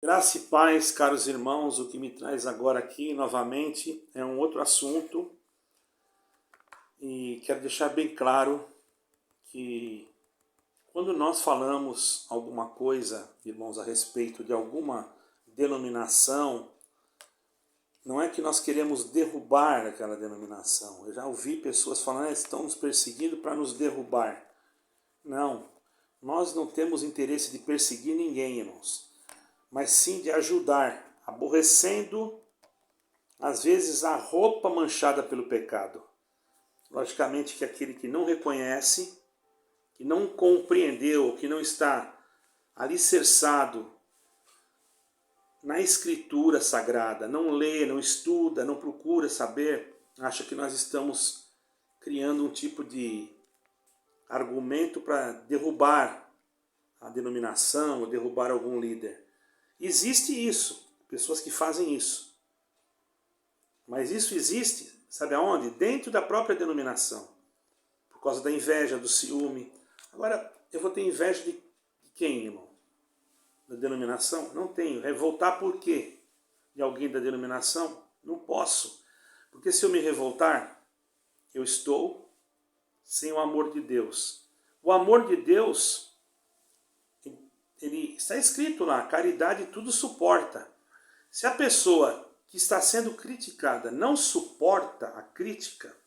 Graça e paz, caros irmãos, o que me traz agora aqui novamente é um outro assunto e quero deixar bem claro que quando nós falamos alguma coisa, irmãos, a respeito de alguma denominação, não é que nós queremos derrubar aquela denominação. Eu já ouvi pessoas falando que estão nos perseguindo para nos derrubar. Não, nós não temos interesse de perseguir ninguém, irmãos, mas sim de ajudar, aborrecendo, às vezes, a roupa manchada pelo pecado. Logicamente que aquele que não reconhece, que não compreendeu, que não está alicerçado na Escritura Sagrada, não lê, não estuda, não procura saber, acha que nós estamos criando um tipo de argumento para derrubar a denominação ou derrubar algum líder. Existe isso, pessoas que fazem isso. Mas isso existe, sabe aonde? Dentro da própria denominação. Por causa da inveja, do ciúme. Agora, eu vou ter inveja de quem, irmão? Da denominação? Não tenho. Revoltar por quê? De alguém da denominação? Não posso. Porque se eu me revoltar, eu estou sem o amor de Deus. O amor de Deus, ele está escrito lá, caridade tudo suporta. Se a pessoa que está sendo criticada não suporta a crítica,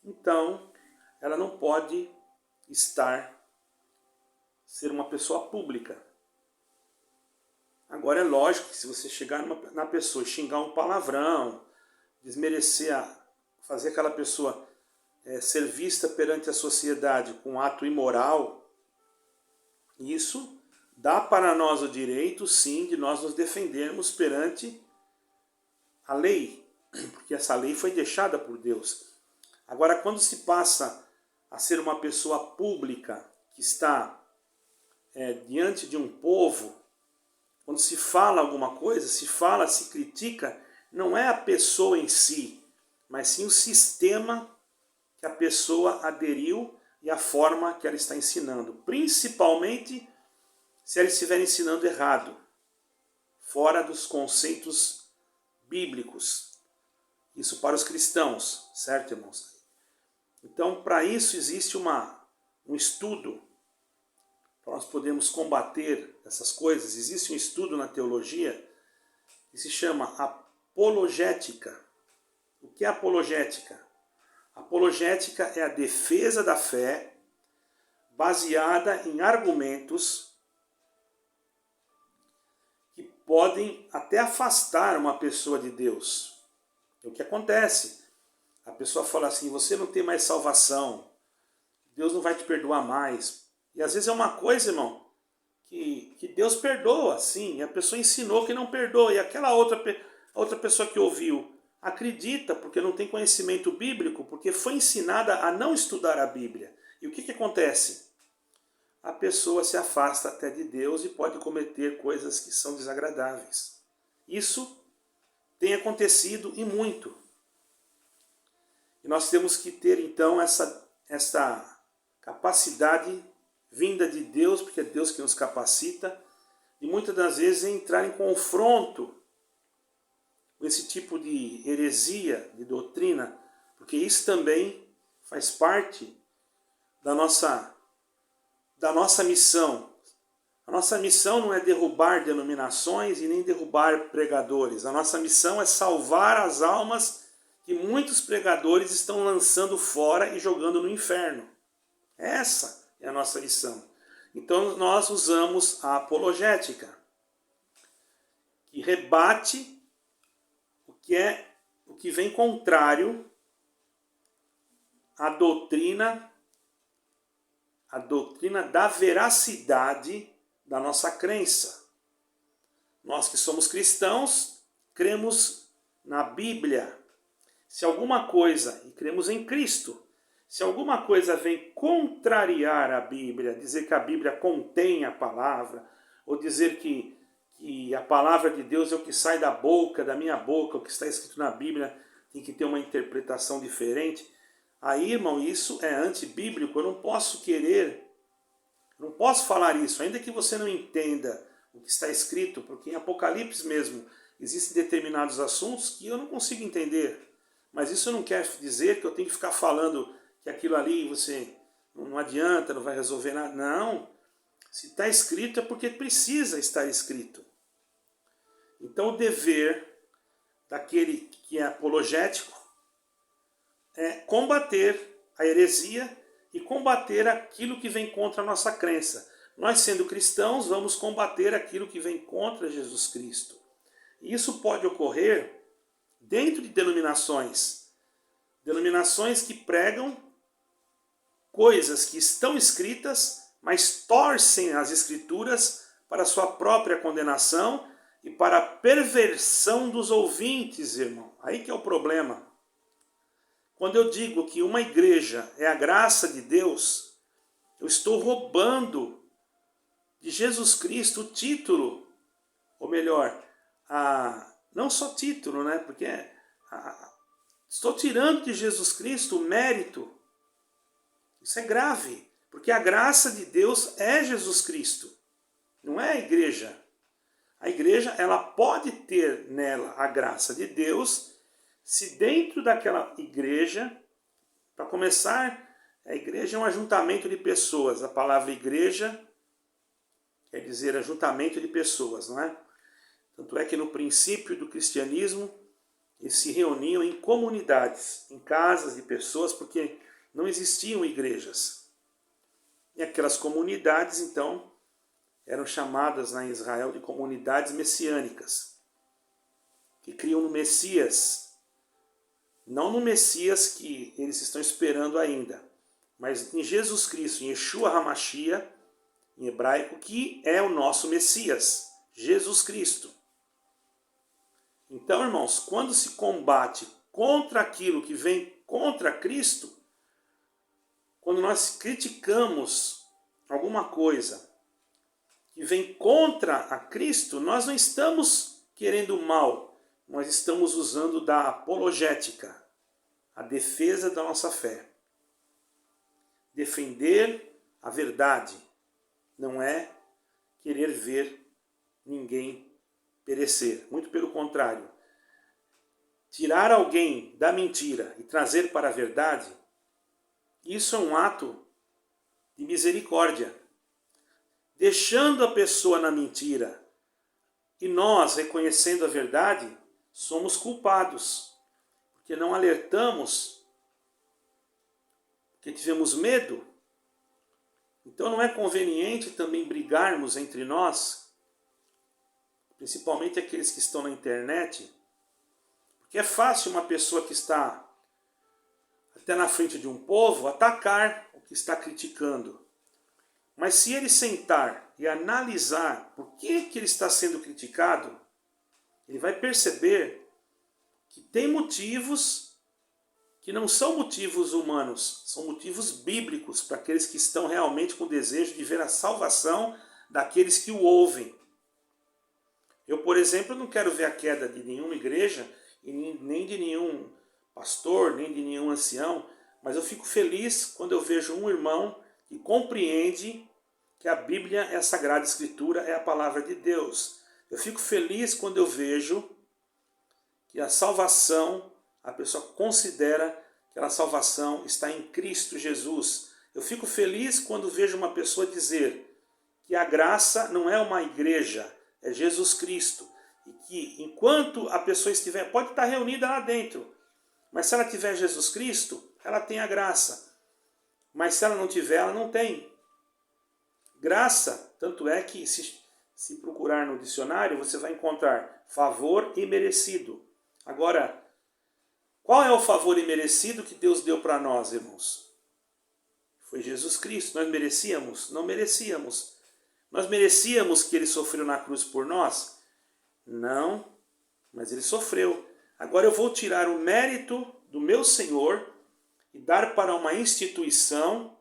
então ela não pode ser uma pessoa pública. Agora é lógico que se você chegar na pessoa e xingar um palavrão, desmerecer, fazer aquela pessoa ser vista perante a sociedade com um ato imoral, isso dá para nós o direito, sim, de nós nos defendermos perante a lei, porque essa lei foi deixada por Deus. Agora, quando se passa a ser uma pessoa pública, que está diante de um povo, quando se fala alguma coisa, se critica, não é a pessoa em si, mas sim o sistema que a pessoa aderiu e a forma que ela está ensinando. Principalmente se ela estiver ensinando errado, fora dos conceitos bíblicos. Isso para os cristãos, certo, irmãos? Então, para isso existe um estudo, para nós podermos combater essas coisas. Existe um estudo na teologia que se chama apologética. O que é apologética? Apologética é a defesa da fé baseada em argumentos que podem até afastar uma pessoa de Deus. É o que acontece. A pessoa fala assim, você não tem mais salvação, Deus não vai te perdoar mais. E às vezes é uma coisa, irmão, que Deus perdoa, sim, e a pessoa ensinou que não perdoa, e aquela outra pessoa que ouviu acredita, porque não tem conhecimento bíblico, porque foi ensinada a não estudar a Bíblia. E o que acontece? A pessoa se afasta até de Deus e pode cometer coisas que são desagradáveis. Isso tem acontecido e muito. E nós temos que ter, então, essa capacidade vinda de Deus, porque é Deus que nos capacita, e muitas das vezes entrar em confronto com esse tipo de heresia, de doutrina, porque isso também faz parte da nossa missão. A nossa missão não é derrubar denominações e nem derrubar pregadores. A nossa missão é salvar as almas que muitos pregadores estão lançando fora e jogando no inferno. Essa é a nossa missão. Então nós usamos a apologética, que rebate o que vem contrário à doutrina da veracidade da nossa crença. Nós que somos cristãos, cremos na Bíblia. Se alguma coisa, e cremos em Cristo, se alguma coisa vem contrariar a Bíblia, dizer que a Bíblia contém a palavra, ou dizer que a palavra de Deus é o que sai da minha boca, o que está escrito na Bíblia tem que ter uma interpretação diferente, aí, irmão, isso é antibíblico. Eu não posso falar isso, ainda que você não entenda o que está escrito, porque em Apocalipse mesmo existem determinados assuntos que eu não consigo entender. Mas isso não quer dizer que eu tenho que ficar falando que aquilo ali você não adianta, não vai resolver nada. Não. Se está escrito é porque precisa estar escrito. Então o dever daquele que é apologético é combater a heresia e combater aquilo que vem contra a nossa crença. Nós, sendo cristãos, vamos combater aquilo que vem contra Jesus Cristo. E isso pode ocorrer dentro de denominações que pregam coisas que estão escritas, mas torcem as escrituras para sua própria condenação e para a perversão dos ouvintes, irmão. Aí que é o problema. Quando eu digo que uma igreja é a graça de Deus, eu estou roubando de Jesus Cristo o título, ou melhor, não só título, né? Porque estou tirando de Jesus Cristo o mérito. Isso é grave, porque a graça de Deus é Jesus Cristo, não é a igreja. A igreja, ela pode ter nela a graça de Deus, se dentro daquela igreja, para começar, a igreja é um ajuntamento de pessoas. A palavra igreja quer dizer ajuntamento de pessoas, não é? Tanto é que no princípio do cristianismo, eles se reuniam em comunidades, em casas de pessoas, porque não existiam igrejas. E aquelas comunidades, então, eram chamadas em Israel de comunidades messiânicas, que criam no Messias, não no Messias que eles estão esperando ainda, mas em Jesus Cristo, em Yeshua HaMashiach, em hebraico, que é o nosso Messias, Jesus Cristo. Então, irmãos, quando se combate contra aquilo que vem contra Cristo, quando nós criticamos alguma coisa que vem contra a Cristo, nós não estamos querendo mal, nós estamos usando da apologética, a defesa da nossa fé. Defender a verdade não é querer ver ninguém perecer. Muito pelo contrário. Tirar alguém da mentira e trazer para a verdade, isso é um ato de misericórdia. Deixando a pessoa na mentira e nós, reconhecendo a verdade, somos culpados. Porque não alertamos, porque tivemos medo. Então não é conveniente também brigarmos entre nós, principalmente aqueles que estão na internet, porque é fácil uma pessoa que está até na frente de um povo atacar o que está criticando. Mas se ele sentar e analisar por que ele está sendo criticado, ele vai perceber que tem motivos que não são motivos humanos, são motivos bíblicos para aqueles que estão realmente com desejo de ver a salvação daqueles que o ouvem. Eu, por exemplo, não quero ver a queda de nenhuma igreja, e nem de nenhum pastor, nem de nenhum ancião, mas eu fico feliz quando eu vejo um irmão que compreende que a Bíblia é a Sagrada Escritura, é a palavra de Deus. Eu fico feliz quando eu vejo que a salvação, a pessoa considera que a salvação está em Cristo Jesus. Eu fico feliz quando vejo uma pessoa dizer que a graça não é uma igreja, é Jesus Cristo. E que enquanto a pessoa estiver, pode estar reunida lá dentro, mas se ela tiver Jesus Cristo, ela tem a graça. Mas se ela não tiver, ela não tem. Graça, tanto é que se procurar no dicionário, você vai encontrar favor imerecido. Agora, qual é o favor imerecido que Deus deu para nós, irmãos? Foi Jesus Cristo. Nós merecíamos? Não merecíamos. Nós merecíamos que Ele sofreu na cruz por nós? Não, mas Ele sofreu. Agora eu vou tirar o mérito do meu Senhor e dar para uma instituição,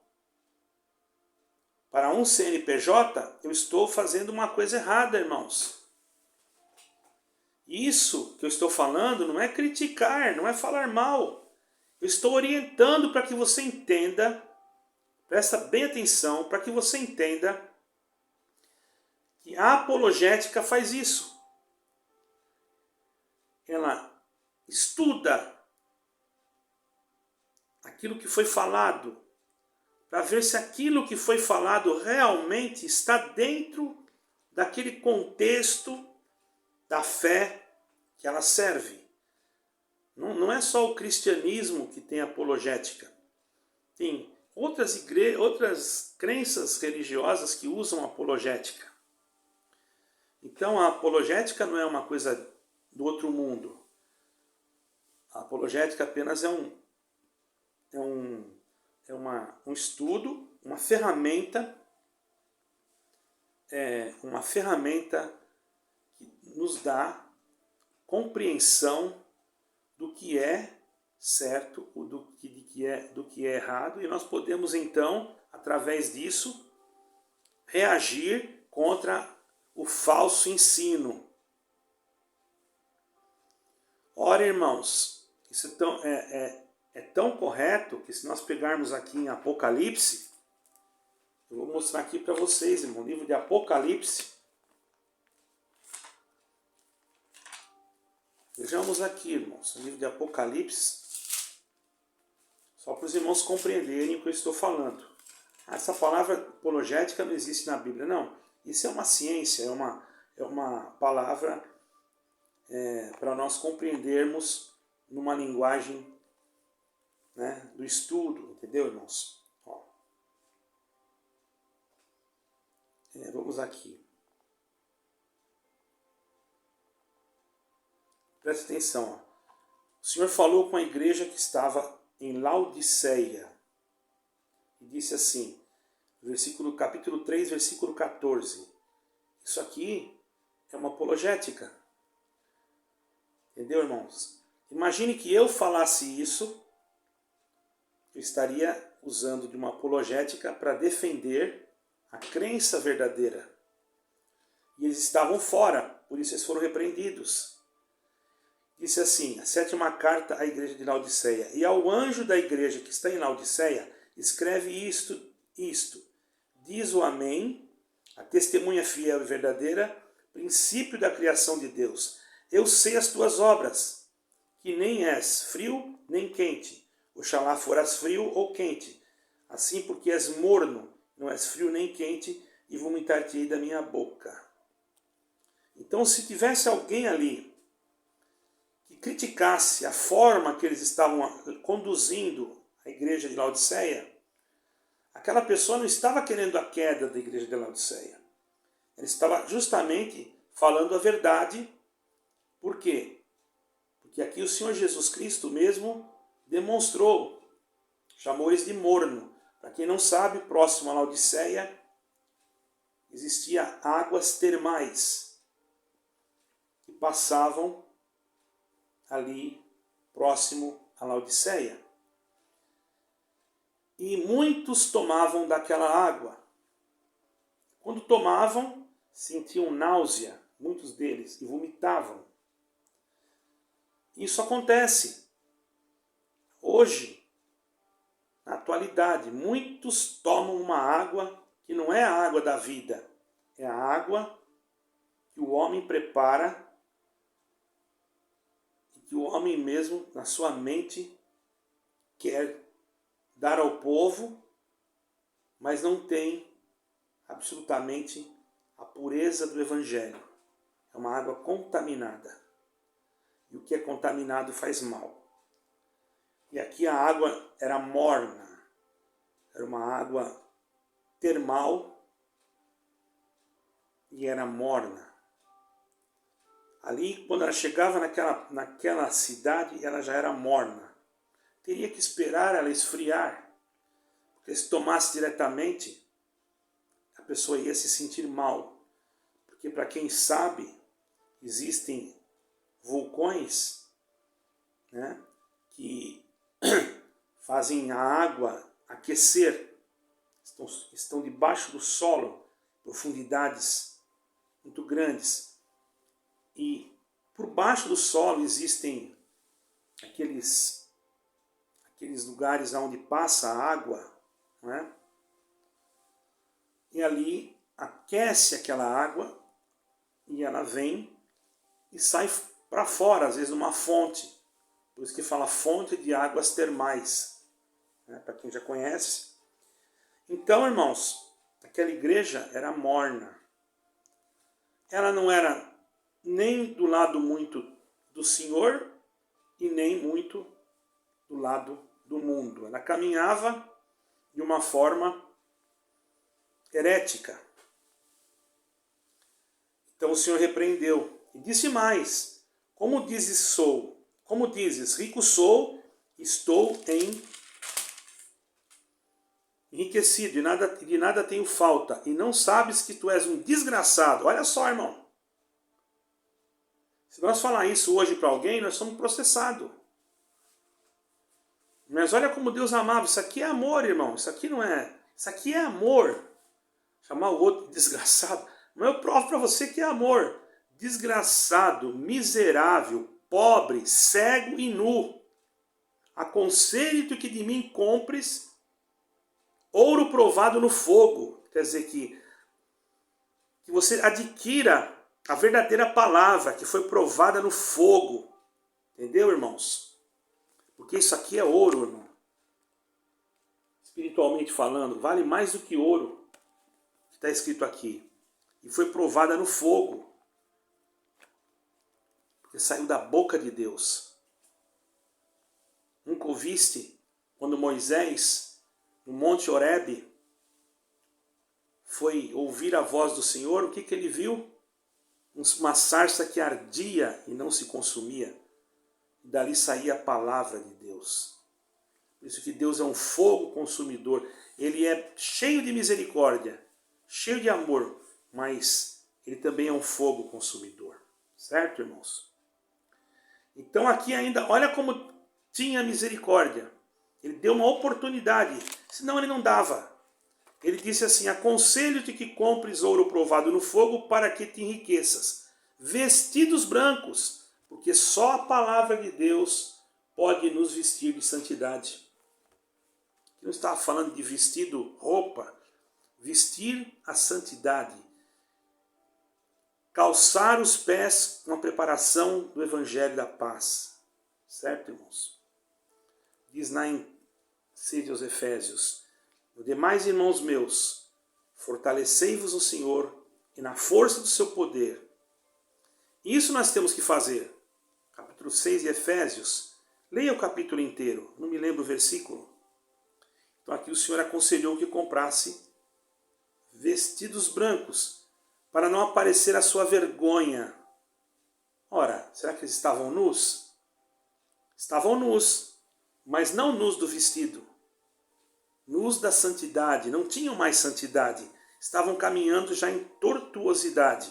para um CNPJ, eu estou fazendo uma coisa errada, irmãos. Isso que eu estou falando não é criticar, não é falar mal. Eu estou orientando para que você entenda, presta bem atenção, para que você entenda que a apologética faz isso. Ela estuda aquilo que foi falado, para ver se aquilo que foi falado realmente está dentro daquele contexto da fé que ela serve. Não é só o cristianismo que tem apologética. Tem outras crenças religiosas que usam apologética. Então a apologética não é uma coisa do outro mundo. A apologética apenas é um estudo, uma ferramenta que nos dá compreensão do que é certo, do que é errado, e nós podemos então, através disso, reagir contra o falso ensino. Ora, irmãos, isso é tão correto que, se nós pegarmos aqui em Apocalipse, eu vou mostrar aqui para vocês, irmão, o livro de Apocalipse. Vejamos aqui, irmãos, o livro de Apocalipse, só para os irmãos compreenderem o que eu estou falando. Essa palavra apologética não existe na Bíblia, não. Isso é uma ciência, é uma palavra para nós compreendermos numa linguagem, né, do estudo, entendeu, irmãos? Ó. Vamos aqui. Presta atenção. Ó. O Senhor falou com a igreja que estava em Laodiceia e disse assim, capítulo 3, versículo 14. Isso aqui é uma apologética. Entendeu, irmãos? Imagine que eu falasse isso, eu estaria usando de uma apologética para defender a crença verdadeira. E eles estavam fora, por isso eles foram repreendidos. Disse assim, a 7ª carta à igreja de Laodiceia. E ao anjo da igreja que está em Laodiceia, escreve isto. Diz o Amém, a testemunha fiel e verdadeira, princípio da criação de Deus. Eu sei as tuas obras, que nem és frio nem quente. Oxalá foras frio ou quente. Assim porque és morno, não és frio nem quente, e vomitar-te-ei da minha boca. Então, se tivesse alguém ali que criticasse a forma que eles estavam conduzindo a igreja de Laodiceia, aquela pessoa não estava querendo a queda da igreja de Laodiceia. Ele estava justamente falando a verdade. Por quê? Porque aqui o Senhor Jesus Cristo mesmo demonstrou, chamou eles de morno. Para quem não sabe, próximo a Laodiceia existia águas termais que passavam ali próximo a Laodiceia. E muitos tomavam daquela água. Quando tomavam, sentiam náusea, muitos deles, e vomitavam. Isso acontece. Hoje, na atualidade, muitos tomam uma água que não é a água da vida. É a água que o homem prepara e que o homem mesmo, na sua mente, quer dar ao povo, mas não tem absolutamente a pureza do Evangelho. É uma água contaminada. E o que é contaminado faz mal. E aqui a água era morna. Era uma água termal e era morna. Ali, quando ela chegava naquela cidade, ela já era morna. Teria que esperar ela esfriar. Porque se tomasse diretamente, a pessoa ia se sentir mal. Porque, para quem sabe, existem vulcões, né, que fazem a água aquecer. Estão debaixo do solo, profundidades muito grandes. E por baixo do solo existem aqueles lugares onde passa a água, não é? E ali aquece aquela água e ela vem e sai para fora, às vezes numa fonte. Por isso que fala fonte de águas termais, né? Para quem já conhece. Então, irmãos, aquela igreja era morna. Ela não era nem do lado muito do Senhor e nem muito do lado do mundo. Ela caminhava de uma forma herética. Então o Senhor repreendeu e disse mais: como dizes, rico sou, estou enriquecido, e de nada tenho falta, e não sabes que tu és um desgraçado. Olha só, irmão. Se nós falar isso hoje para alguém, nós somos processados. Mas olha como Deus amava. Isso aqui é amor, irmão. Isso aqui não é. Isso aqui é amor. Chamar o outro de desgraçado. Mas eu provo para você que é amor. Desgraçado, miserável, pobre, cego e nu. Aconselho-te que de mim compres ouro provado no fogo. Quer dizer que você adquira a verdadeira palavra que foi provada no fogo. Entendeu, irmãos? Porque isso aqui é ouro, irmão. Espiritualmente falando, vale mais do que ouro que está escrito aqui. E foi provada no fogo. Porque saiu da boca de Deus. Nunca ouviste quando Moisés, no Monte Horebe, foi ouvir a voz do Senhor, o que ele viu? Uma sarça que ardia e não se consumia. E dali saía a palavra de Deus. Por isso que Deus é um fogo consumidor. Ele é cheio de misericórdia, cheio de amor, mas ele também é um fogo consumidor. Certo, irmãos? Então aqui ainda, olha como tinha misericórdia. Ele deu uma oportunidade, senão ele não dava. Ele disse assim: aconselho-te que compres ouro provado no fogo para que te enriqueças. Vestidos brancos, porque só a palavra de Deus pode nos vestir de santidade. Não estava falando de vestido, roupa. Vestir a santidade. Calçar os pés com a preparação do Evangelho da paz. Certo, irmãos? Diz lá em 6 aos Efésios: no demais, irmãos meus, fortalecei-vos no Senhor e na força do seu poder. Isso nós temos que fazer. Capítulo 6 de Efésios. Leia o capítulo inteiro. Não me lembro o versículo. Então aqui o Senhor aconselhou que comprasse vestidos brancos, para não aparecer a sua vergonha. Ora, será que eles estavam nus? Estavam nus, mas não nus do vestido. Nus da santidade, não tinham mais santidade. Estavam caminhando já em tortuosidade.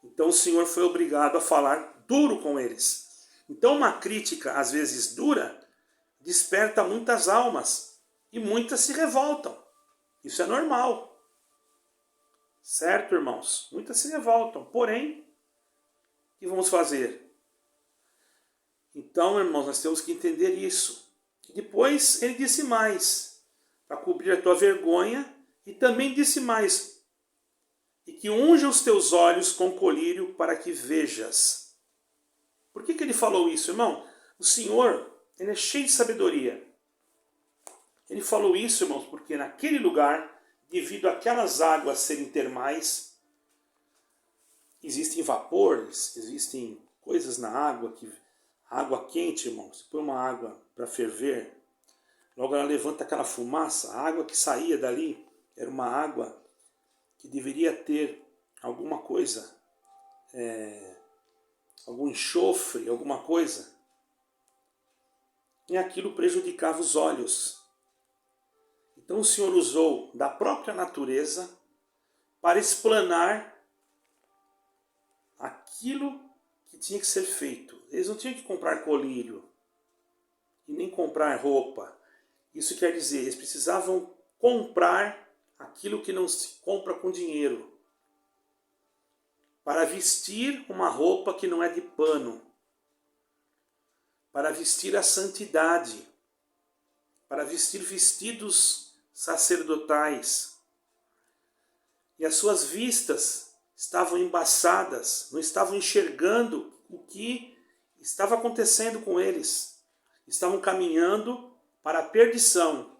Então o Senhor foi obrigado a falar duro com eles. Então uma crítica, às vezes dura, desperta muitas almas. E muitas se revoltam. Isso é normal. Certo, irmãos? Muitas se revoltam. Porém, o que vamos fazer? Então, irmãos, nós temos que entender isso. E depois ele disse mais, para cobrir a tua vergonha, e também disse mais, e que unja os teus olhos com colírio para que vejas. Por que ele falou isso, irmão? O Senhor, ele é cheio de sabedoria. Ele falou isso, irmãos, porque naquele lugar, devido àquelas águas serem termais, existem vapores, existem coisas na água, água quente, irmãos, você põe uma água para ferver, logo ela levanta aquela fumaça, a água que saía dali era uma água que deveria ter alguma coisa, algum enxofre, alguma coisa, e aquilo prejudicava os olhos. Então o Senhor usou da própria natureza para explanar aquilo que tinha que ser feito. Eles não tinham que comprar colírio e nem comprar roupa. Isso quer dizer, eles precisavam comprar aquilo que não se compra com dinheiro, para vestir uma roupa que não é de pano, para vestir a santidade, para vestir vestidos sacerdotais. e as suas vistas estavam embaçadas, não estavam enxergando o que estava acontecendo com eles. Estavam caminhando para a perdição.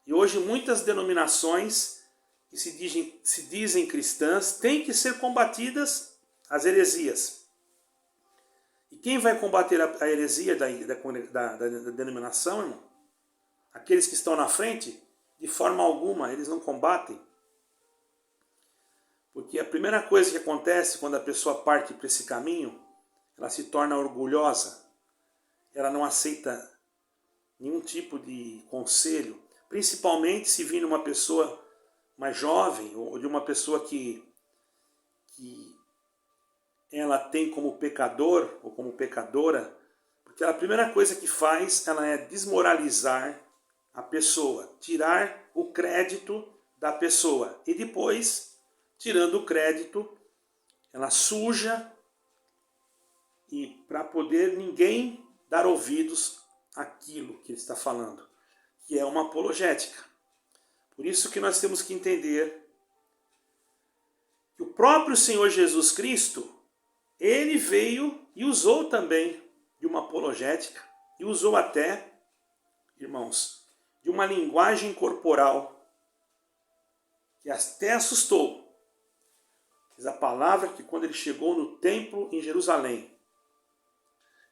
E hoje muitas denominações que se dizem cristãs têm que ser combatidas as heresias. E quem vai combater a heresia da denominação, irmão? Aqueles que estão na frente? De forma alguma, eles não combatem. Porque a primeira coisa que acontece quando a pessoa parte para esse caminho, ela se torna orgulhosa. Ela não aceita nenhum tipo de conselho. Principalmente se vir uma pessoa mais jovem, ou de uma pessoa que ela tem como pecador ou como pecadora, porque a primeira coisa que faz, ela é desmoralizar a pessoa, tirar o crédito da pessoa. E depois, tirando o crédito, ela suja, e para poder ninguém dar ouvidos àquilo que ele está falando, que é uma apologética. Por isso que nós temos que entender que o próprio Senhor Jesus Cristo, ele veio e usou também de uma apologética, e usou até, irmãos, de uma linguagem corporal que até assustou. Diz a palavra que quando ele chegou no templo em Jerusalém,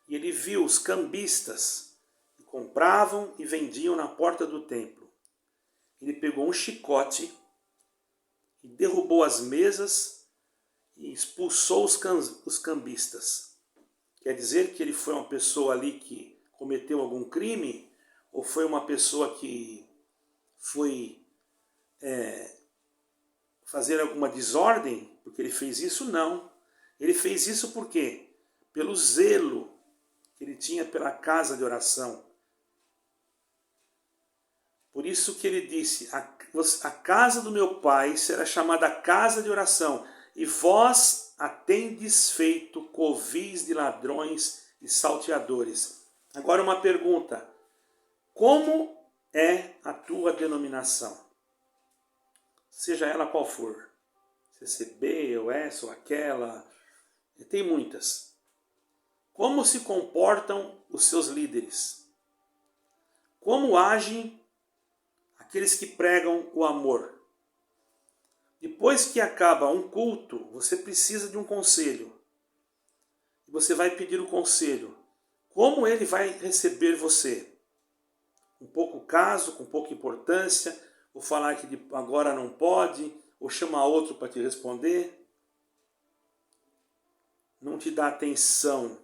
e ele viu os cambistas que compravam e vendiam na porta do templo, ele pegou um chicote e derrubou as mesas e expulsou os cambistas. Quer dizer que ele foi uma pessoa ali que cometeu algum crime? Ou foi uma pessoa que foi fazer alguma desordem porque ele fez isso? Não. Ele fez isso por quê? Pelo zelo que ele tinha pela casa de oração. Por isso que ele disse, a casa do meu pai será chamada casa de oração, e vós a tendes feito covis de ladrões e salteadores. Agora uma pergunta, como é a tua denominação? Seja ela qual for, CCB, ou essa ou aquela, tem muitas. Como se comportam os seus líderes? Como agem aqueles que pregam o amor? Depois que acaba um culto, você precisa de um conselho. Você vai pedir o conselho. Como ele vai receber você? Com pouco caso, com pouca importância, ou falar que agora não pode, ou chamar outro para te responder? Não te dá atenção.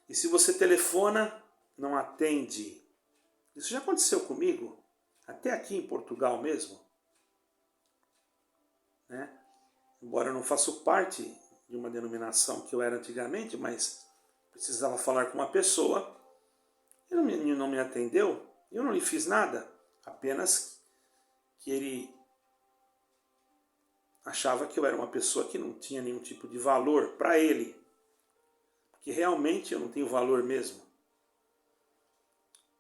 E se você telefona, não atende. Isso já aconteceu comigo, até aqui em Portugal mesmo. Né? Embora eu não faça parte de uma denominação que eu era antigamente, mas precisava falar com uma pessoa, ele não me atendeu, eu não lhe fiz nada, apenas que ele achava que eu era uma pessoa que não tinha nenhum tipo de valor para ele, porque realmente eu não tenho valor mesmo.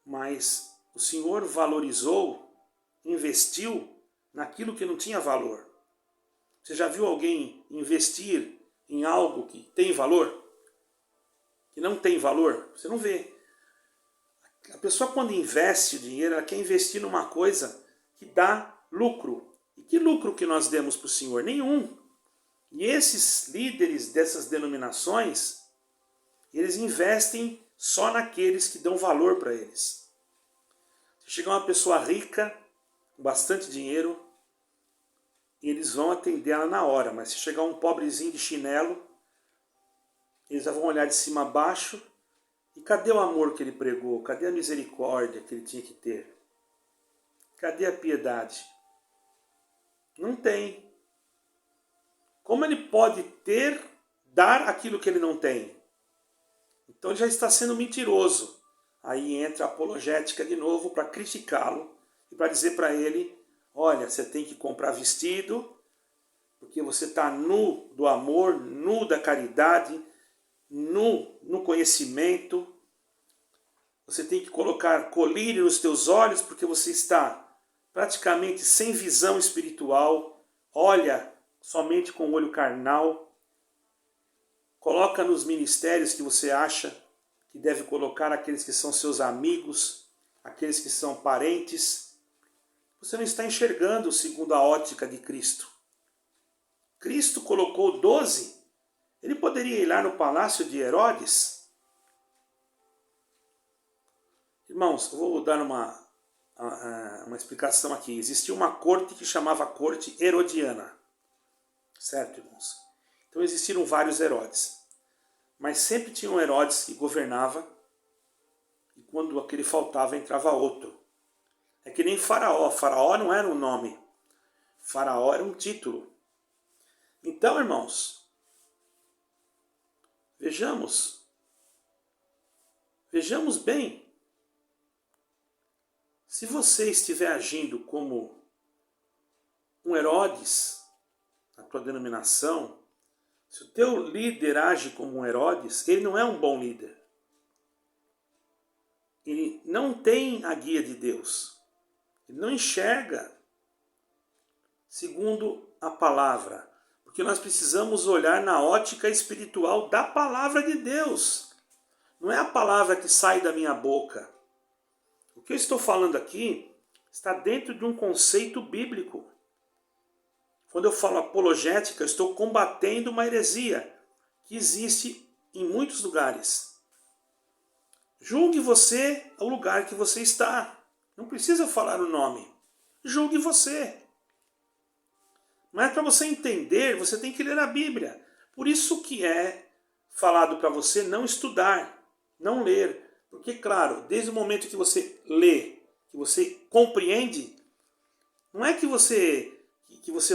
Mas o Senhor valorizou, investiu naquilo que não tinha valor. Você já viu alguém investir em algo que tem valor? Que não tem valor? Você não vê. A pessoa, quando investe o dinheiro, ela quer investir numa coisa que dá lucro. E que lucro que nós demos para o Senhor? Nenhum. E esses líderes dessas denominações, eles investem só naqueles que dão valor para eles. Se chegar uma pessoa rica, com bastante dinheiro, eles vão atender ela na hora, mas se chegar um pobrezinho de chinelo, eles já vão olhar de cima a baixo, e cadê o amor que ele pregou? Cadê a misericórdia que ele tinha que ter? Cadê a piedade? Não tem. Como ele pode dar aquilo que ele não tem? Então ele já está sendo mentiroso. Aí entra a apologética de novo para criticá-lo e para dizer para ele, olha, você tem que comprar vestido, porque você está nu do amor, nu da caridade, nu no conhecimento. Você tem que colocar colírio nos teus olhos, porque você está praticamente sem visão espiritual. Olha somente com o olho carnal, coloca nos ministérios que você acha que deve colocar aqueles que são seus amigos, aqueles que são parentes. Você não está enxergando segundo a ótica de Cristo. Cristo colocou 12. Ele poderia ir lá no palácio de Herodes? Irmãos, eu vou dar uma explicação aqui. Existia uma corte que chamava corte herodiana. Certo, irmãos? Então existiram vários Herodes. Mas sempre tinha um Herodes que governava. E quando aquele faltava, entrava outro. É que nem Faraó. Faraó não era um nome. Faraó era um título. Então, irmãos, vejamos bem. Se você estiver agindo como um Herodes, na tua denominação, se o teu líder age como um Herodes, ele não é um bom líder. Ele não tem a guia de Deus. Ele não enxerga segundo a palavra. Porque nós precisamos olhar na ótica espiritual da palavra de Deus. Não é a palavra que sai da minha boca. O que eu estou falando aqui está dentro de um conceito bíblico. Quando eu falo apologética, eu estou combatendo uma heresia que existe em muitos lugares. Julgue você o lugar que você está. Não precisa falar o nome. Julgue você. Mas para você entender, você tem que ler a Bíblia. Por isso que é falado para você não estudar, não ler. Porque, claro, desde o momento que você lê, que você compreende, não é que você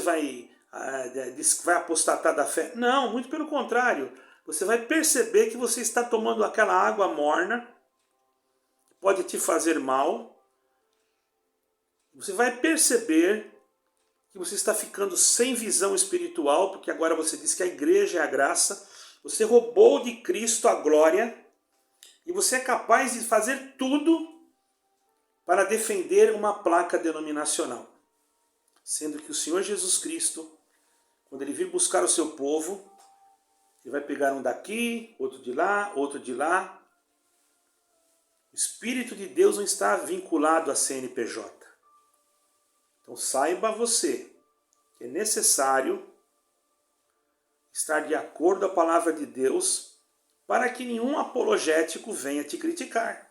vai apostatar da fé. Não, muito pelo contrário. Você vai perceber que você está tomando aquela água morna, que pode te fazer mal. Você vai perceber que você está ficando sem visão espiritual, porque agora você diz que a igreja é a graça. Você roubou de Cristo a glória. E você é capaz de fazer tudo para defender uma placa denominacional. Sendo que o Senhor Jesus Cristo, quando ele vir buscar o seu povo, ele vai pegar um daqui, outro de lá, outro de lá. O Espírito de Deus não está vinculado à CNPJ. Então saiba você que é necessário estar de acordo com a palavra de Deus para que nenhum apologético venha te criticar.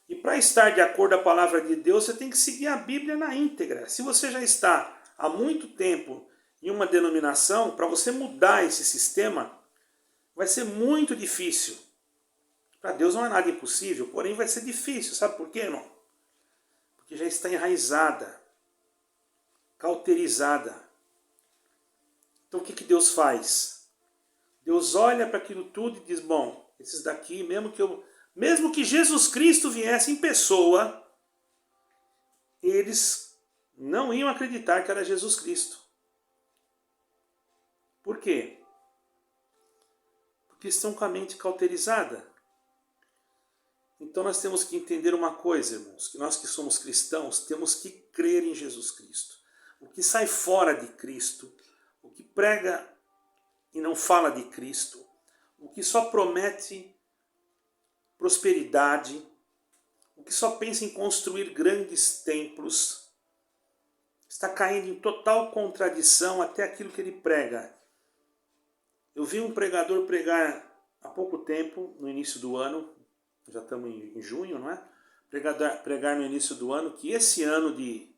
E para estar de acordo com a palavra de Deus, você tem que seguir a Bíblia na íntegra. Se você já está há muito tempo em uma denominação, para você mudar esse sistema, vai ser muito difícil. Para Deus não é nada impossível, porém vai ser difícil. Sabe por quê, irmão? Porque já está enraizada, cauterizada. Então o que Deus faz? Deus olha para aquilo tudo e diz, bom, esses daqui, mesmo que Jesus Cristo viesse em pessoa, eles não iam acreditar que era Jesus Cristo. Por quê? Porque estão com a mente cauterizada. Então nós temos que entender uma coisa, irmãos, que nós que somos cristãos temos que crer em Jesus Cristo. O que sai fora de Cristo, o que prega e não fala de Cristo, o que só promete prosperidade, o que só pensa em construir grandes templos, está caindo em total contradição até aquilo que ele prega. Eu vi um pregador pregar há pouco tempo, no início do ano, já estamos em junho, não é? Pregar no início do ano, que esse ano de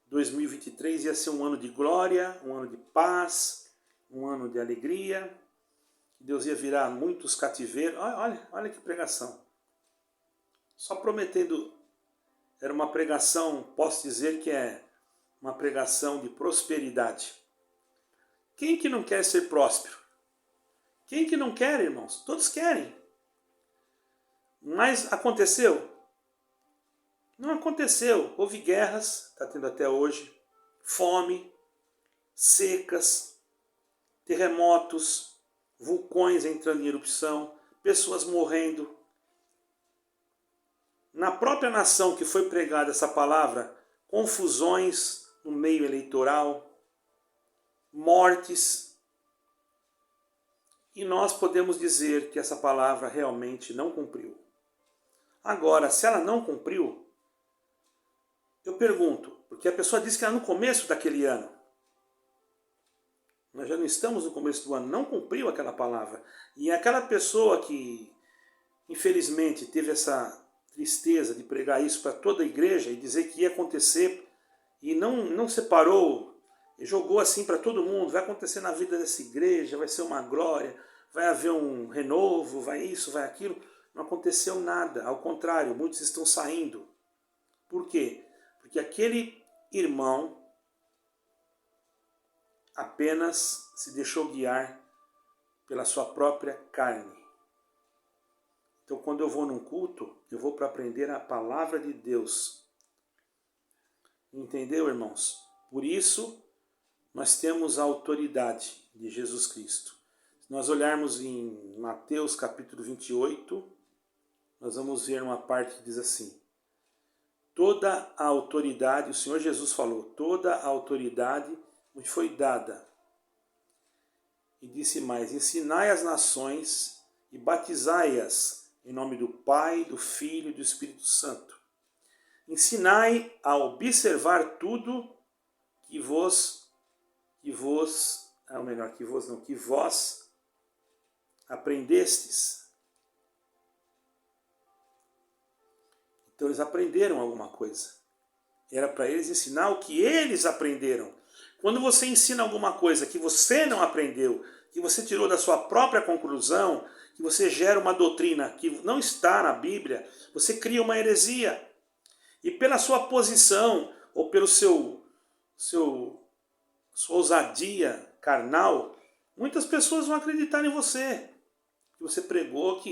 2023 ia ser um ano de glória, um ano de paz, um ano de alegria, que Deus ia virar muitos cativeiros. Olha que pregação. Só prometendo, era uma pregação, posso dizer que é uma pregação de prosperidade. Quem que não quer ser próspero? Quem que não quer, irmãos? Todos querem. Mas aconteceu? Não aconteceu. Houve guerras, está tendo até hoje, fome, secas, terremotos, vulcões entrando em erupção, pessoas morrendo. Na própria nação que foi pregada essa palavra, confusões no meio eleitoral, mortes. E nós podemos dizer que essa palavra realmente não cumpriu. Agora, se ela não cumpriu, eu pergunto, porque a pessoa disse que era no começo daquele ano. Nós já não estamos no começo do ano, não cumpriu aquela palavra. E aquela pessoa que, infelizmente, teve essa tristeza de pregar isso para toda a igreja e dizer que ia acontecer e não separou, e jogou assim para todo mundo, vai acontecer na vida dessa igreja, vai ser uma glória, vai haver um renovo, vai isso, vai aquilo. Não aconteceu nada, ao contrário, muitos estão saindo. Por quê? Porque aquele irmão apenas se deixou guiar pela sua própria carne. Então, quando eu vou num culto, eu vou para aprender a palavra de Deus. Entendeu, irmãos? Por isso, nós temos a autoridade de Jesus Cristo. Se nós olharmos em Mateus capítulo 28, nós vamos ver uma parte que diz assim: toda a autoridade, o Senhor Jesus falou, toda a autoridade me foi dada. E disse mais: ensinai as nações e batizai-as em nome do Pai, do Filho e do Espírito Santo. Ensinai a observar tudo que vós aprendestes. Então eles aprenderam alguma coisa. Era para eles ensinar o que eles aprenderam. Quando você ensina alguma coisa que você não aprendeu, que você tirou da sua própria conclusão, que você gera uma doutrina que não está na Bíblia, você cria uma heresia. E pela sua posição, ou pelo sua ousadia carnal, muitas pessoas vão acreditar em você. Que você pregou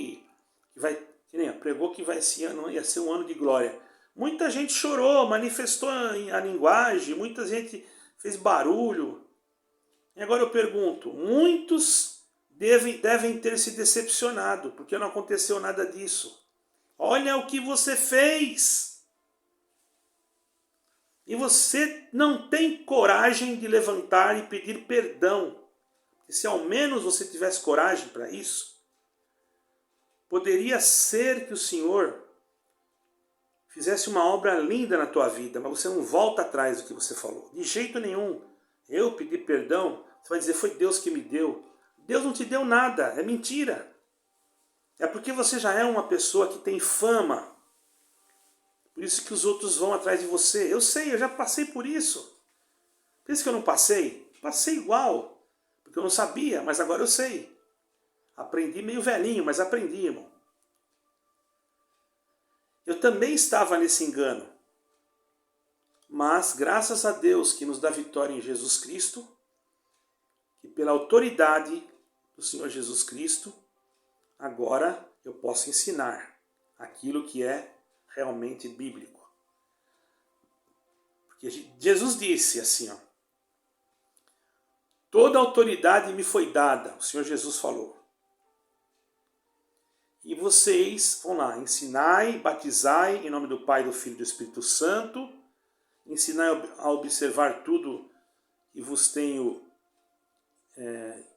pregou que esse ano ia ser um ano de glória. Muita gente chorou, manifestou a linguagem, muita gente fez barulho. E agora eu pergunto, muitos devem ter se decepcionado, porque não aconteceu nada disso. Olha o que você fez! E você não tem coragem de levantar e pedir perdão. E se ao menos você tivesse coragem para isso, poderia ser que o Senhor fizesse uma obra linda na tua vida, mas você não volta atrás do que você falou. De jeito nenhum. Eu pedi perdão, você vai dizer, foi Deus que me deu. Deus não te deu nada, é mentira. É porque você já é uma pessoa que tem fama. Por isso que os outros vão atrás de você. Eu sei, eu já passei por isso. Pensa que eu não passei? Passei igual. Porque eu não sabia, mas agora eu sei. Aprendi meio velhinho, mas aprendi, irmão. Eu também estava nesse engano. Mas, graças a Deus que nos dá vitória em Jesus Cristo, e pela autoridade do Senhor Jesus Cristo, agora eu posso ensinar aquilo que é realmente bíblico. Porque Jesus disse assim, ó, toda autoridade me foi dada, o Senhor Jesus falou. E vocês, vão lá, ensinai, batizai em nome do Pai, do Filho e do Espírito Santo, ensinai a observar tudo que vos tenho,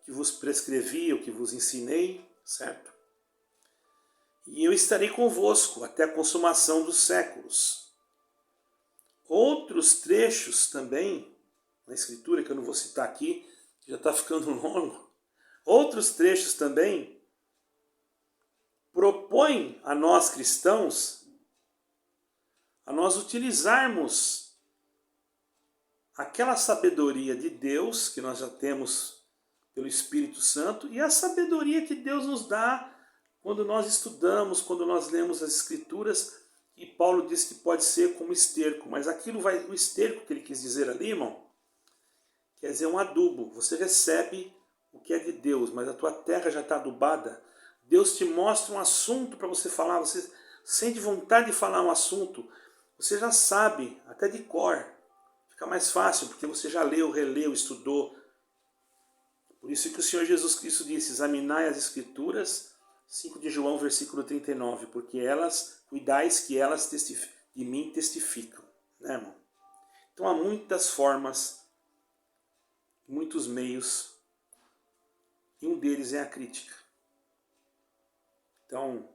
que vos prescrevi, o que vos ensinei, certo? E eu estarei convosco até a consumação dos séculos. Outros trechos também, na Escritura, que eu não vou citar aqui, que já está ficando longo, outros trechos também propõem a nós cristãos a nós utilizarmos aquela sabedoria de Deus que nós já temos pelo Espírito Santo e a sabedoria que Deus nos dá quando nós estudamos, quando nós lemos as Escrituras, e Paulo diz que pode ser como esterco, mas o esterco que ele quis dizer ali, irmão, quer dizer um adubo. Você recebe o que é de Deus, mas a tua terra já está adubada. Deus te mostra um assunto para você falar, você sente vontade de falar um assunto, você já sabe, até de cor. Fica mais fácil, porque você já leu, releu, estudou. Por isso que o Senhor Jesus Cristo disse, examinai as Escrituras, 5 de João, versículo 39, porque cuidais que elas de mim testificam. Né, irmão? Então há muitas formas muitos meios, e um deles é a crítica. Então,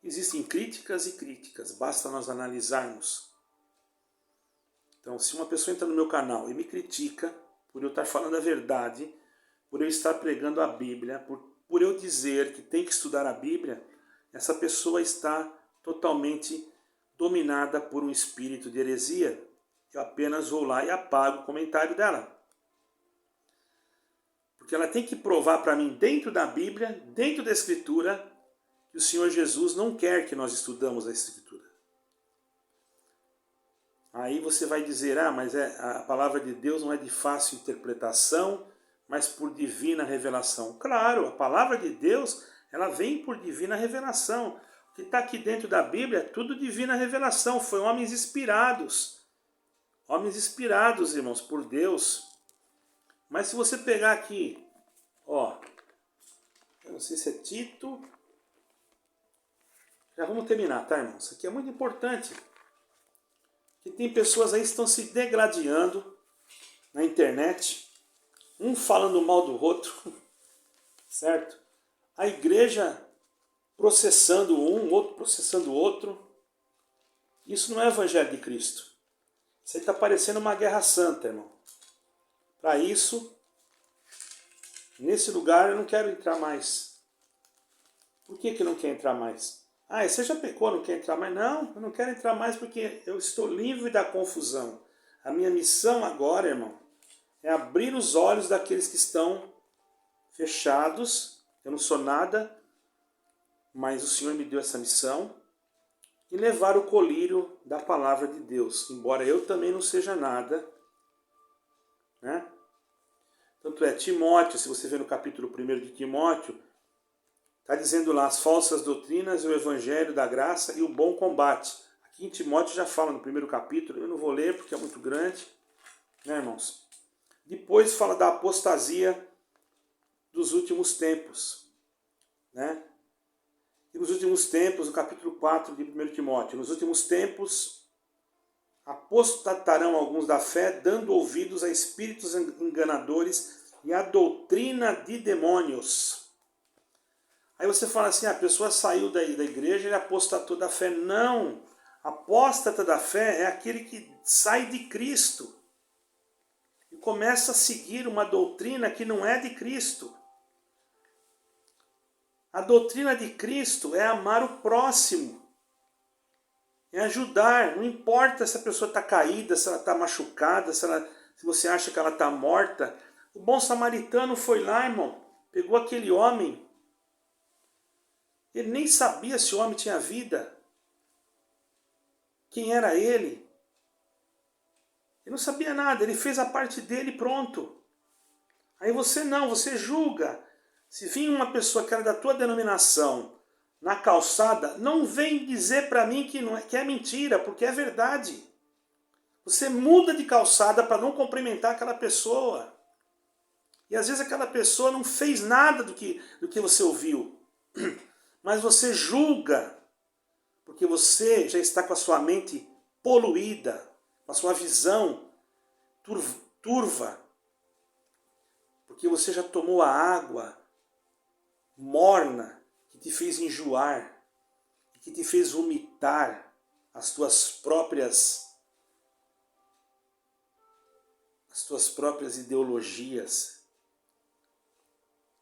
existem críticas e críticas, basta nós analisarmos. Então, se uma pessoa entra no meu canal e me critica por eu estar falando a verdade, por eu estar pregando a Bíblia, por eu dizer que tem que estudar a Bíblia, essa pessoa está totalmente dominada por um espírito de heresia. Eu apenas vou lá e apago o comentário dela. Porque ela tem que provar para mim, dentro da Bíblia, dentro da Escritura, que o Senhor Jesus não quer que nós estudamos a Escritura. Aí você vai dizer, mas a palavra de Deus não é de fácil interpretação, mas por divina revelação. Claro, a palavra de Deus, ela vem por divina revelação. O que está aqui dentro da Bíblia é tudo divina revelação, foi homens inspirados. Homens inspirados, irmãos, por Deus. Mas se você pegar aqui, eu não sei se é Tito. Já vamos terminar, tá, irmãos? Isso aqui é muito importante. Que tem pessoas aí que estão se degladiando na internet, um falando mal do outro, certo? A igreja processando um, outro processando o outro. Isso não é evangelho de Cristo. Isso aí está parecendo uma guerra santa, irmão. Para isso, nesse lugar eu não quero entrar mais. Por que não quer entrar mais? Você já pecou, não quer entrar mais? Não, eu não quero entrar mais porque eu estou livre da confusão. A minha missão agora, irmão, é abrir os olhos daqueles que estão fechados. Eu não sou nada, mas o Senhor me deu essa missão. E levar o colírio da palavra de Deus, embora eu também não seja nada, né? Tanto é, Timóteo, se você ver no capítulo 1 de Timóteo, está dizendo lá as falsas doutrinas, o evangelho da graça e o bom combate. Aqui em Timóteo já fala no primeiro capítulo, eu não vou ler porque é muito grande, né, irmãos? Depois fala da apostasia dos últimos tempos, né? E nos últimos tempos, no capítulo 4 de 1 Timóteo, nos últimos tempos apostatarão alguns da fé, dando ouvidos a espíritos enganadores e a doutrina de demônios. Aí você fala assim, a pessoa saiu da igreja e apostatou da fé. Não! Apóstata da fé é aquele que sai de Cristo e começa a seguir uma doutrina que não é de Cristo. A doutrina de Cristo é amar o próximo, é ajudar. Não importa se a pessoa está caída, se ela está machucada, se você acha que ela está morta. O bom samaritano foi lá, irmão, pegou aquele homem. Ele nem sabia se o homem tinha vida. Quem era ele? Ele não sabia nada, ele fez a parte dele e pronto. Aí você não, você julga. Se vir uma pessoa que era da tua denominação na calçada, não vem dizer para mim que é mentira, porque é verdade. Você muda de calçada para não cumprimentar aquela pessoa. E às vezes aquela pessoa não fez nada do que você ouviu. Mas você julga, porque você já está com a sua mente poluída, com a sua visão turva, porque você já tomou a água morna que te fez enjoar, que te fez vomitar as tuas próprias ideologias,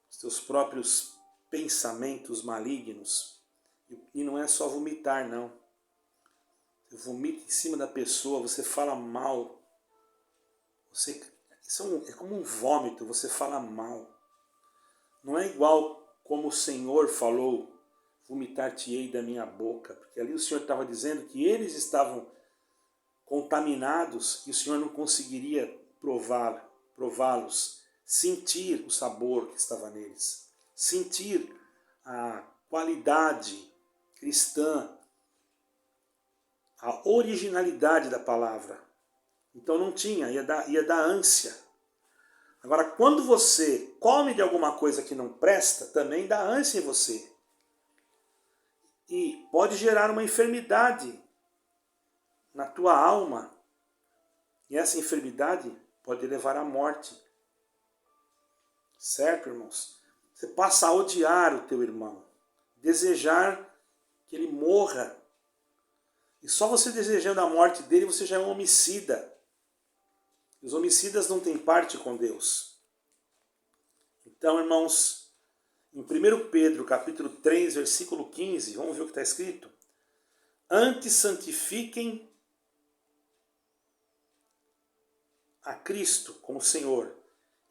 os teus próprios pensamentos malignos. E não é só vomitar, não. Você vomita em cima da pessoa, você fala mal. Isso é como um vômito, você fala mal. Não é igual como o Senhor falou, vomitar-te-ei da minha boca. Porque ali o Senhor estava dizendo que eles estavam contaminados e o Senhor não conseguiria prová-los, sentir o sabor que estava neles, sentir a qualidade cristã, a originalidade da palavra. Então não tinha, ia dar ânsia. Agora, quando você come de alguma coisa que não presta, também dá ânsia em você. E pode gerar uma enfermidade na tua alma. E essa enfermidade pode levar à morte. certo, irmãos? Você passa a odiar o teu irmão, desejar que ele morra. E só você desejando a morte dele, você já é um homicida. Os homicidas não têm parte com Deus. Então, irmãos, em 1 Pedro, capítulo 3, versículo 15, vamos ver o que está escrito? Antes santifiquem a Cristo como Senhor,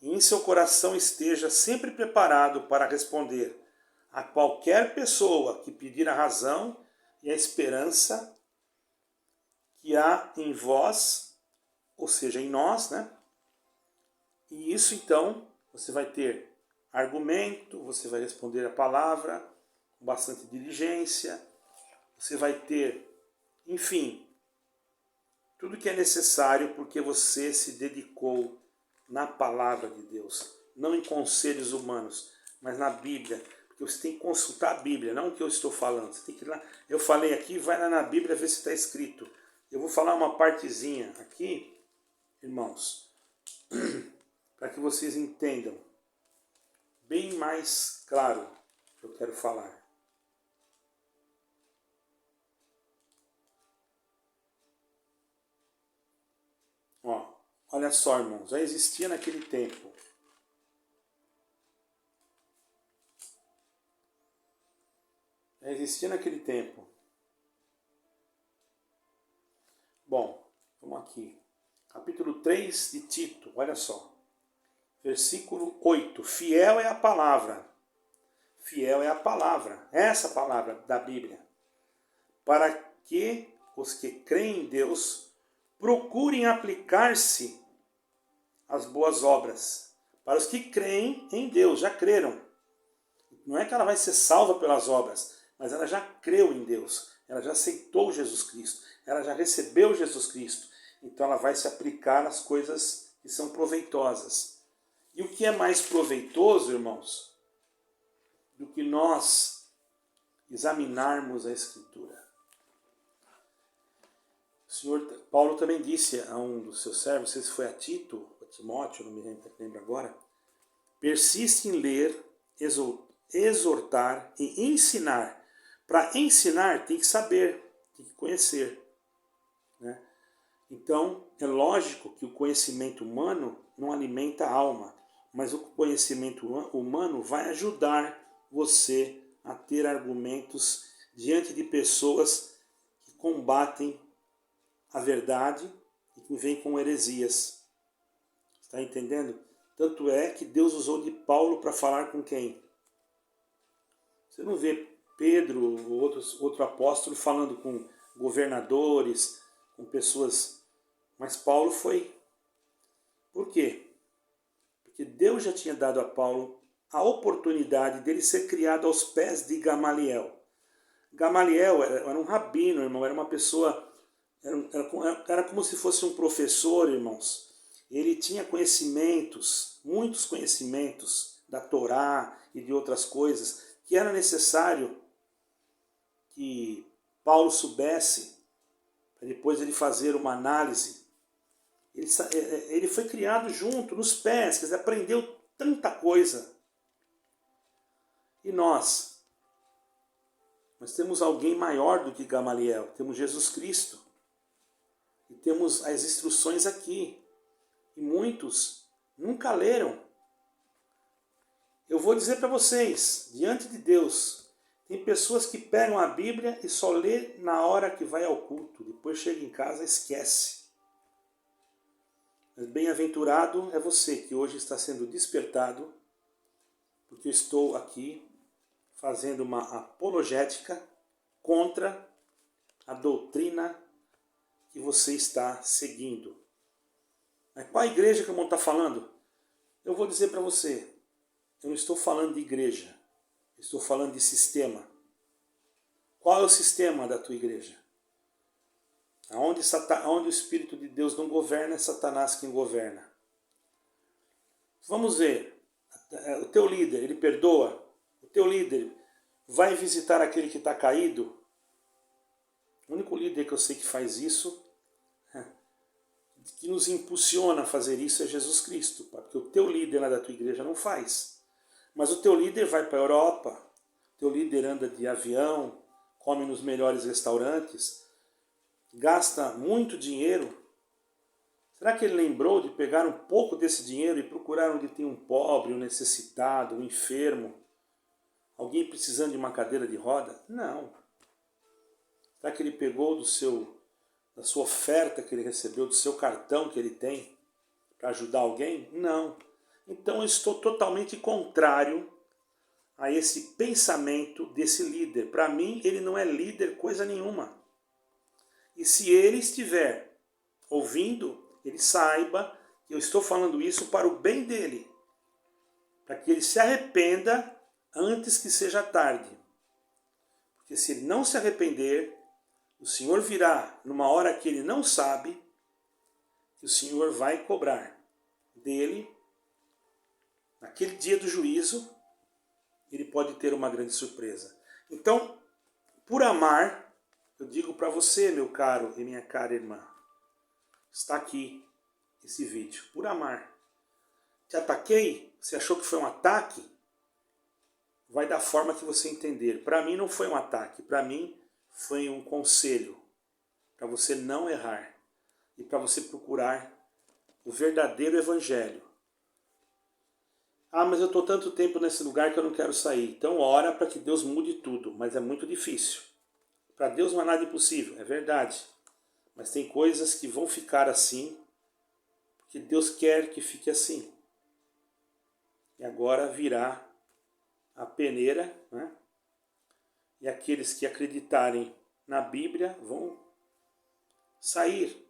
e em seu coração esteja sempre preparado para responder a qualquer pessoa que pedir a razão e a esperança que há em vós, ou seja, em nós, né? E isso então, você vai ter argumento, você vai responder a palavra com bastante diligência, você vai ter, enfim, tudo que é necessário porque você se dedicou na palavra de Deus, não em conselhos humanos, mas na Bíblia, porque você tem que consultar a Bíblia, não o que eu estou falando. Você tem que ir lá, eu falei aqui, vai lá na Bíblia ver se está escrito. Eu vou falar uma partezinha aqui, irmãos, para que vocês entendam bem mais claro o que eu quero falar. Ó, olha só, irmãos, já existia naquele tempo. Já existia naquele tempo. Bom, vamos aqui. Capítulo 3 de Tito, olha só. Versículo 8. Fiel é a palavra. Fiel é a palavra. Essa palavra da Bíblia. Para que os que creem em Deus procurem aplicar-se às boas obras. Para os que creem em Deus, já creram. Não é que ela vai ser salva pelas obras, mas ela já creu em Deus. Ela já aceitou Jesus Cristo. Ela já recebeu Jesus Cristo. Então ela vai se aplicar nas coisas que são proveitosas. E o que é mais proveitoso, irmãos, do que nós examinarmos a Escritura? O senhor Paulo também disse a um dos seus servos, não sei se foi a Tito, a Timóteo, não me lembro agora, persiste em ler, exortar e ensinar. Para ensinar tem que saber, tem que conhecer, né? Então é lógico que o conhecimento humano não alimenta a alma, mas o conhecimento humano vai ajudar você a ter argumentos diante de pessoas que combatem a verdade e que vêm com heresias. Está entendendo? Tanto é que Deus usou de Paulo para falar com quem? Você não vê Pedro ou outro apóstolo falando com governadores, com pessoas, mas Paulo foi. Por quê? Porque Deus já tinha dado a Paulo a oportunidade dele ser criado aos pés de Gamaliel. Gamaliel era um rabino, irmão, era uma pessoa, era como se fosse um professor, irmãos. Ele tinha conhecimentos, muitos conhecimentos da Torá e de outras coisas, que era necessário que Paulo soubesse, para depois ele fazer uma análise. Ele foi criado junto, nos pés, quer dizer, aprendeu tanta coisa. E nós temos alguém maior do que Gamaliel, temos Jesus Cristo. E temos as instruções aqui. E muitos nunca leram. Eu vou dizer para vocês, diante de Deus, tem pessoas que pegam a Bíblia e só lê na hora que vai ao culto. Depois chega em casa e esquece. Mas bem-aventurado é você que hoje está sendo despertado, porque eu estou aqui fazendo uma apologética contra a doutrina que você está seguindo. Mas qual a igreja que o irmão está falando? Eu vou dizer para você, eu não estou falando de igreja, estou falando de sistema. Qual é o sistema da tua igreja? Onde o Espírito de Deus não governa, é Satanás quem governa. Vamos ver, o teu líder, ele perdoa? O teu líder vai visitar aquele que está caído? O único líder que eu sei que faz isso, que nos impulsiona a fazer isso é Jesus Cristo, porque o teu líder lá da tua igreja não faz. Mas o teu líder vai para a Europa, o teu líder anda de avião, come nos melhores restaurantes, gasta muito dinheiro. Será que ele lembrou de pegar um pouco desse dinheiro e procurar onde tem um pobre, um necessitado, um enfermo, alguém precisando de uma cadeira de roda? Não. Será que ele pegou da sua oferta que ele recebeu, do seu cartão que ele tem, para ajudar alguém? Não. Então eu estou totalmente contrário a esse pensamento desse líder. Para mim, ele não é líder coisa nenhuma. E se ele estiver ouvindo, ele saiba que eu estou falando isso para o bem dele, para que ele se arrependa antes que seja tarde. Porque se ele não se arrepender, o Senhor virá numa hora que ele não sabe, que o Senhor vai cobrar dele. Naquele dia do juízo, ele pode ter uma grande surpresa. Então, por amar, eu digo para você, meu caro e minha cara irmã, está aqui esse vídeo, por amar. Te ataquei? Você achou que foi um ataque? Vai da forma que você entender. Para mim não foi um ataque, para mim foi um conselho para você não errar e para você procurar o verdadeiro evangelho. Ah, mas eu estou tanto tempo nesse lugar que eu não quero sair. Então ora para que Deus mude tudo, mas é muito difícil. Para Deus não há nada impossível, é verdade. Mas tem coisas que vão ficar assim, porque Deus quer que fique assim. E agora virá a peneira, né? E aqueles que acreditarem na Bíblia vão sair.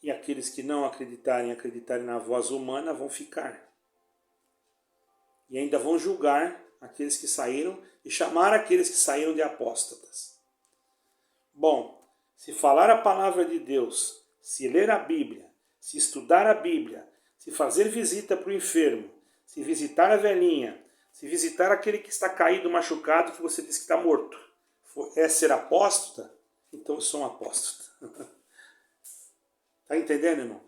E aqueles que não acreditarem na voz humana vão ficar. E ainda vão julgar aqueles que saíram e chamar aqueles que saíram de apóstatas. Bom, se falar a palavra de Deus, se ler a Bíblia, se estudar a Bíblia, se fazer visita para o enfermo, se visitar a velhinha, se visitar aquele que está caído, machucado, que você disse que está morto, é ser apóstata? Então eu sou um apóstata. Está entendendo, irmão?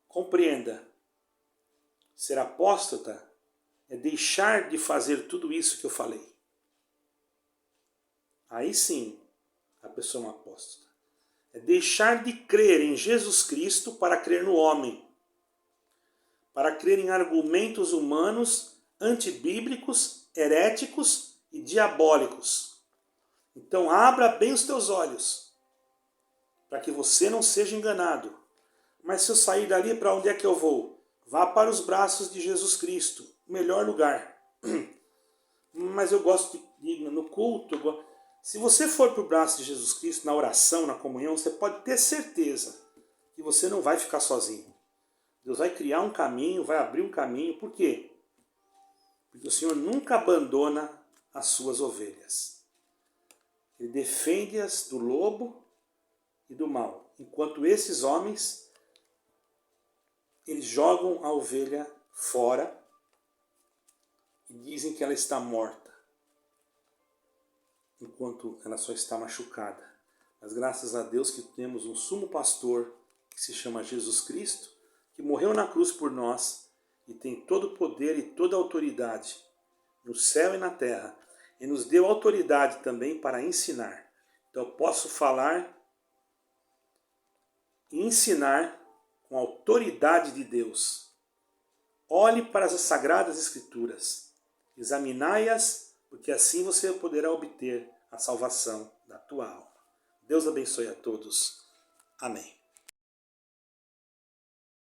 Compreenda. Ser apóstata é deixar de fazer tudo isso que eu falei. Aí sim, a pessoa é uma apóstata. É deixar de crer em Jesus Cristo para crer no homem. Para crer em argumentos humanos, antibíblicos, heréticos e diabólicos. Então abra bem os teus olhos, para que você não seja enganado. Mas se eu sair dali, para onde é que eu vou? Vá para os braços de Jesus Cristo, o melhor lugar. Mas eu gosto de ir no culto. Se você for para o braço de Jesus Cristo, na oração, na comunhão, você pode ter certeza que você não vai ficar sozinho. Deus vai criar um caminho, vai abrir um caminho. Por quê? Porque o Senhor nunca abandona as suas ovelhas. Ele defende-as do lobo e do mal. Enquanto esses homens, eles jogam a ovelha fora e dizem que ela está morta, enquanto ela só está machucada. Mas graças a Deus que temos um sumo pastor que se chama Jesus Cristo, que morreu na cruz por nós e tem todo o poder e toda a autoridade no céu e na terra. E nos deu autoridade também para ensinar. Então eu posso falar e ensinar com a autoridade de Deus. Olhe para as Sagradas Escrituras, examinai-as, porque assim você poderá obter a salvação da tua alma. Deus abençoe a todos. Amém.